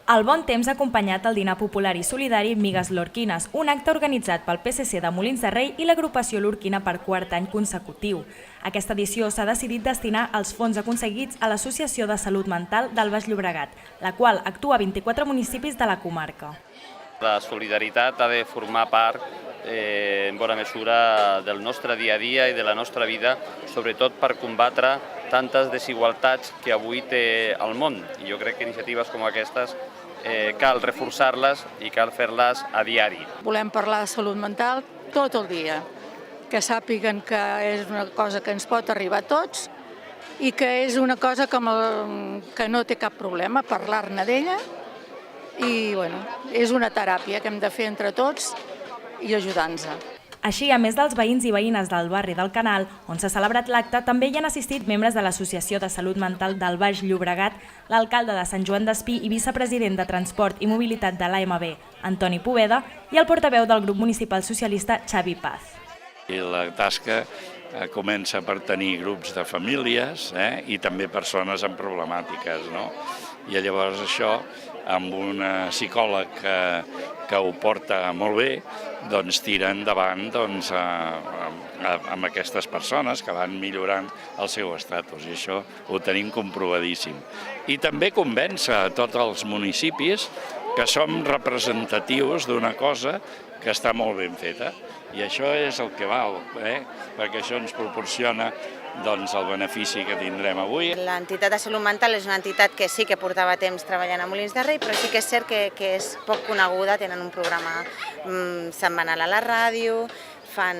El bon temps ha acompanyat el dinar popular i solidari Migues Lorquines, un acte organitzat pel PSC de Molins de Rei i l'agrupació Lorquina per quart any consecutiu. Aquesta edició s'ha decidit destinar els fons aconseguits a l'Associació de Salut Mental del Baix Llobregat, la qual actua a 24 municipis de la comarca. La solidaritat ha de formar part en bona mesura del nostre dia a dia i de la nostra vida, sobretot per combatre tantes desigualtats que avui té el món. I jo crec que iniciatives com aquestes cal reforçar-les i cal fer-les a diari. Volem parlar de salut mental tot el dia, que sàpiguen que és una cosa que ens pot arribar a tots i que és una cosa que no té cap problema parlar-ne d'ella i és una teràpia que hem de fer entre tots i ajudar-nos. Així, a més dels veïns i veïnes del barri del Canal, on s'ha celebrat l'acte, també hi han assistit membres de l'Associació de Salut Mental del Baix Llobregat, l'alcalde de Sant Joan d'Espí i vicepresident de Transport i Mobilitat de l'AMB, Antoni Poveda, i el portaveu del grup municipal socialista, Xavi Paz. La tasca comença per tenir grups de famílies i també persones amb problemàtiques. I llavors això, amb una psicòleg que ho porta molt bé, doncs tira endavant amb aquestes persones que van millorant el seu estatus, i això ho tenim comprovadíssim. I també convèncer a tots els municipis que som representatius d'una cosa que està molt ben feta, i això és el que val, perquè això ens proporciona el benefici que tindrem avui. L'entitat de salut mental és una entitat que sí que portava temps treballant a Molins de Rei, però sí que és cert que és poc coneguda, tenen un programa setmanal a la ràdio, fan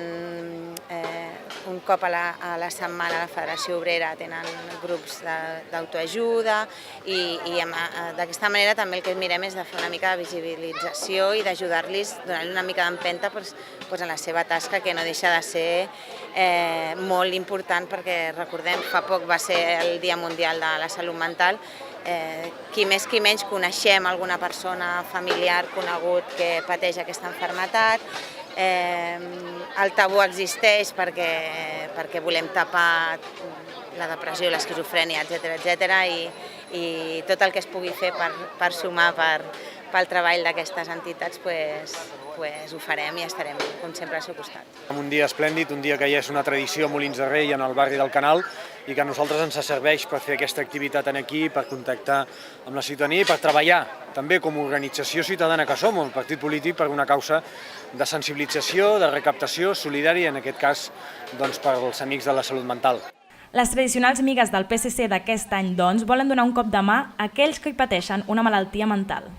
un cop a la setmana a la Federació Obrera, tenen grups d'autoajuda i d'aquesta manera també el que mirem és de fer una mica de visibilització i d'ajudar-los, donar-li una mica d'empenta en la seva tasca, que no deixa de ser molt important, perquè recordem, fa poc va ser el Dia Mundial de la Salut Mental. Qui més qui menys coneixem alguna persona familiar conegut que pateix aquesta malaltia. El tabú existeix perquè volem tapar la depressió, l'esquizofrènia, etc. I tot el que es pugui fer per sumar pel treball d'aquestes entitats ho farem i estarem, com sempre, al seu costat. Un dia esplèndid, un dia que ja és una tradició a Molins de Rei, en el barri del Canal, i que a nosaltres ens serveix per fer aquesta activitat aquí, per contactar amb la ciutadania i per treballar també com a organització ciutadana que som, el partit polític, per una causa de sensibilització, de recaptació solidària, en aquest cas pels amics de la salut mental. Les tradicionals migues del PSC d'aquest any, doncs, volen donar un cop de mà a aquells que hi pateixen una malaltia mental.